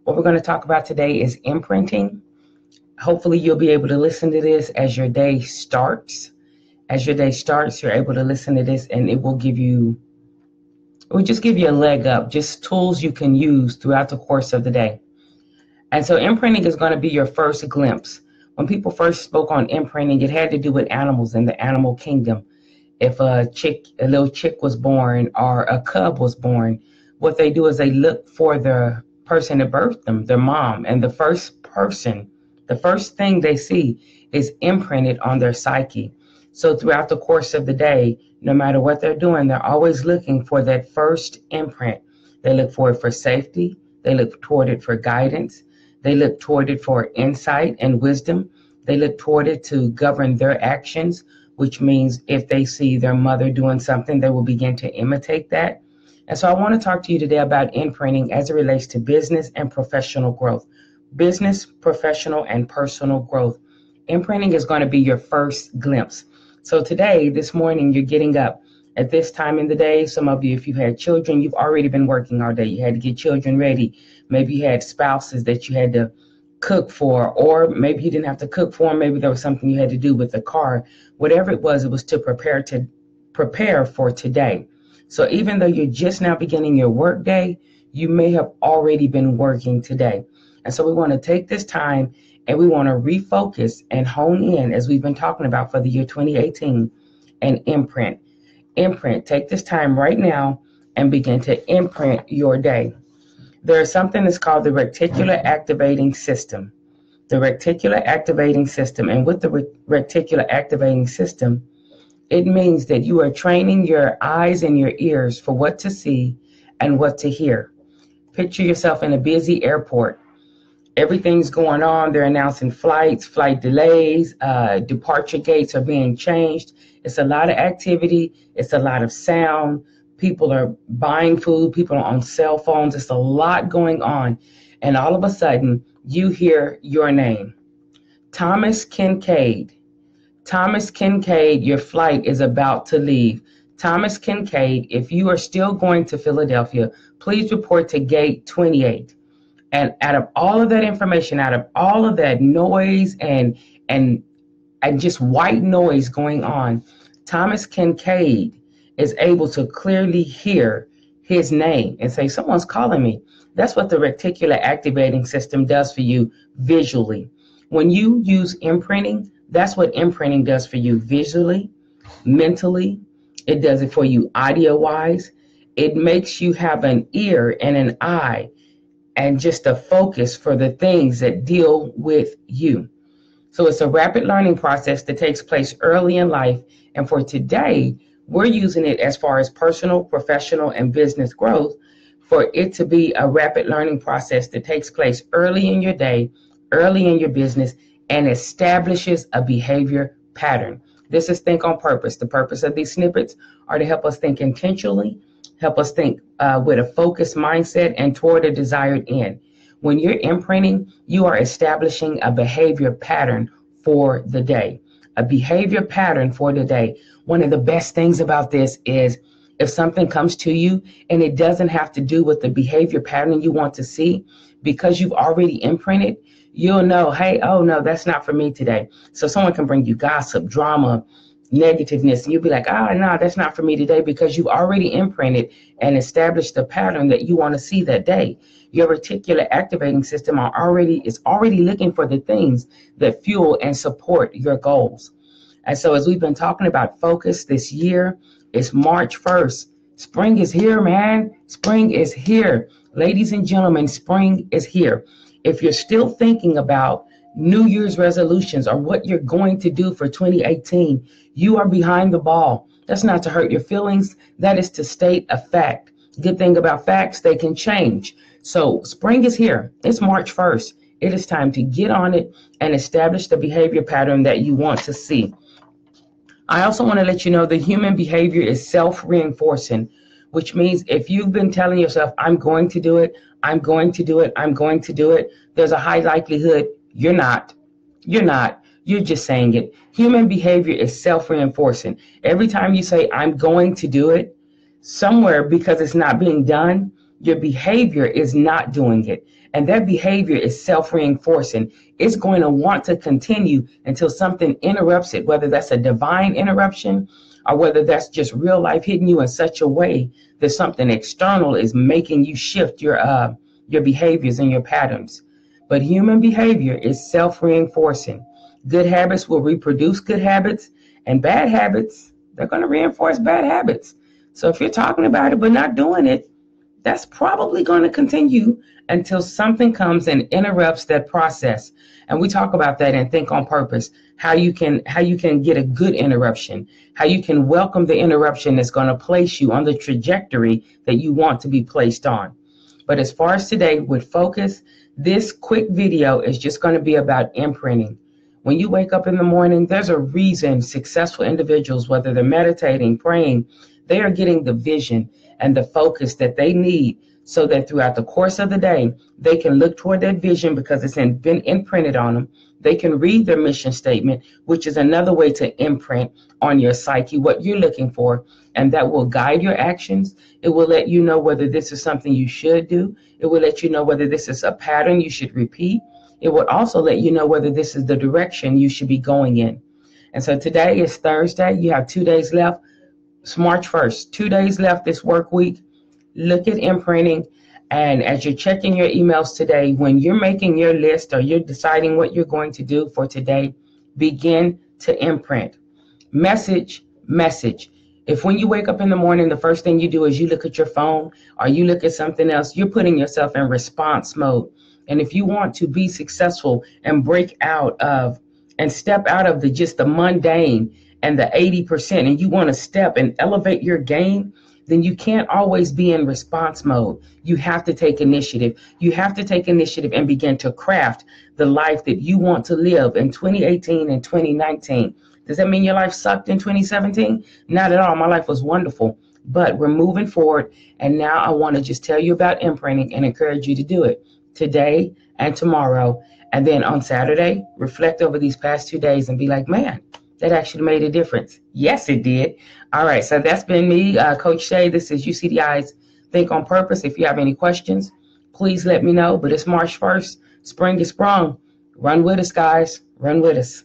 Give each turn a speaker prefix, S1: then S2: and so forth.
S1: What we're going to talk about today is imprinting. Hopefully you'll be able to listen to this as your day starts. As your day starts, you're able to listen to this and it will just give you a leg up, just tools you can use throughout the course of the day. And so imprinting is going to be your first glimpse. When people first spoke on imprinting, it had to do with animals in the animal kingdom. If a little chick was born or a cub was born, what they do is they look for the person that birthed them, their mom, and the first thing they see is imprinted on their psyche. So throughout the course of the day, no matter what they're doing, they're always looking for that first imprint. They look for it for safety. They look toward it for guidance. They look toward it for insight and wisdom. They look toward it to govern their actions, which means if they see their mother doing something, they will begin to imitate that. And so I want to talk to you today about imprinting as it relates to business and professional growth. Business, professional, and personal growth. Imprinting is going to be your first glimpse. So today, this morning, you're getting up at this time in the day. Some of you, if you've had children, you've already been working all day. You had to get children ready. Maybe you had spouses that you had to cook for, or maybe you didn't have to cook for them. Maybe there was something you had to do with the car. Whatever it was to prepare for today. So even though you're just now beginning your work day, you may have already been working today. And so we want to take this time and we want to refocus and hone in, as we've been talking about for the year 2018, and imprint. Imprint. Take this time right now and begin to imprint your day. There is something that's called the reticular activating system. The reticular activating system. And with the reticular activating system, it means that you are training your eyes and your ears for what to see and what to hear. Picture yourself in a busy airport. Everything's going on. They're announcing flights, flight delays, departure gates are being changed. It's a lot of activity. It's a lot of sound. People are buying food. People are on cell phones. It's a lot going on. And all of a sudden, you hear your name. Thomas Kincaid. Thomas Kincaid, your flight is about to leave. Thomas Kincaid, if you are still going to Philadelphia, please report to gate 28. And out of all of that information, out of all of that noise and just white noise going on, Thomas Kincaid is able to clearly hear his name and say, someone's calling me. That's what the reticular activating system does for you visually. When you use imprinting, that's what imprinting does for you visually, mentally. It does it for you audio-wise. It makes you have an ear and an eye and just a focus for the things that deal with you. So it's a rapid learning process that takes place early in life. And for today, we're using it as far as personal, professional, and business growth for it to be a rapid learning process that takes place early in your day, early in your business, and establishes a behavior pattern. This is Think on Purpose. The purpose of these snippets are to help us think intentionally, help us think with a focused mindset and toward a desired end. When you're imprinting, you are establishing a behavior pattern for the day. A behavior pattern for the day. One of the best things about this is if something comes to you and it doesn't have to do with the behavior pattern you want to see, because you've already imprinted, you'll know, hey, oh no, that's not for me today. So someone can bring you gossip, drama, negativeness, and you'll be like, no, that's not for me today, because you've already imprinted and established the pattern that you want to see that day. Your reticular activating system is already looking for the things that fuel and support your goals. And so as we've been talking about focus this year, it's March 1st. Spring is here, man. Spring is here. Ladies and gentlemen, spring is here. If you're still thinking about New Year's resolutions or what you're going to do for 2018, you are behind the ball. That's not to hurt your feelings. That is to state a fact. Good thing about facts, they can change. So spring is here. It's March 1st. It is time to get on it and establish the behavior pattern that you want to see. I also want to let you know that human behavior is self-reinforcing, which means if you've been telling yourself, I'm going to do it, I'm going to do it, I'm going to do it, there's a high likelihood you're not. You're just saying it. Human behavior is self-reinforcing. Every time you say, I'm going to do it, somewhere, because it's not being done, your behavior is not doing it. And that behavior is self-reinforcing. It's going to want to continue until something interrupts it, whether that's a divine interruption or whether that's just real life hitting you in such a way that something external is making you shift your behaviors and your patterns. But human behavior is self-reinforcing. Good habits will reproduce good habits, and bad habits, they're going to reinforce bad habits. So if you're talking about it but not doing it, that's probably going to continue until something comes and interrupts that process. And we talk about that in Think on Purpose, how you can get a good interruption, how you can welcome the interruption that's going to place you on the trajectory that you want to be placed on. But as far as today with focus, this quick video is just going to be about imprinting. When you wake up in the morning, there's a reason successful individuals, whether they're meditating, praying, they are getting the vision and the focus that they need so that throughout the course of the day, they can look toward that vision because it's been imprinted on them. They can read their mission statement, which is another way to imprint on your psyche what you're looking for, and that will guide your actions. It will let you know whether this is something you should do. It will let you know whether this is a pattern you should repeat. It will also let you know whether this is the direction you should be going in. And so today is Thursday. You have 2 days left. It's March 1st, 2 days left this work week. Look at imprinting. And as you're checking your emails today, when you're making your list or you're deciding what you're going to do for today, begin to imprint. Message. If when you wake up in the morning, the first thing you do is you look at your phone or you look at something else, you're putting yourself in response mode. And if you want to be successful and break out of and step out of the mundane and the 80%, and you want to step and elevate your game, then you can't always be in response mode. You have to take initiative. You have to take initiative and begin to craft the life that you want to live in 2018 and 2019. Does that mean your life sucked in 2017? Not at all. My life was wonderful, but we're moving forward. And now I want to just tell you about imprinting and encourage you to do it today and tomorrow. And then on Saturday, reflect over these past 2 days and be like, man, that actually made a difference. Yes, it did. All right, so that's been me, Coach Shay. This is UCDI's Think on Purpose. If you have any questions, please let me know. But it's March 1st. Spring is sprung. Run with us, guys. Run with us.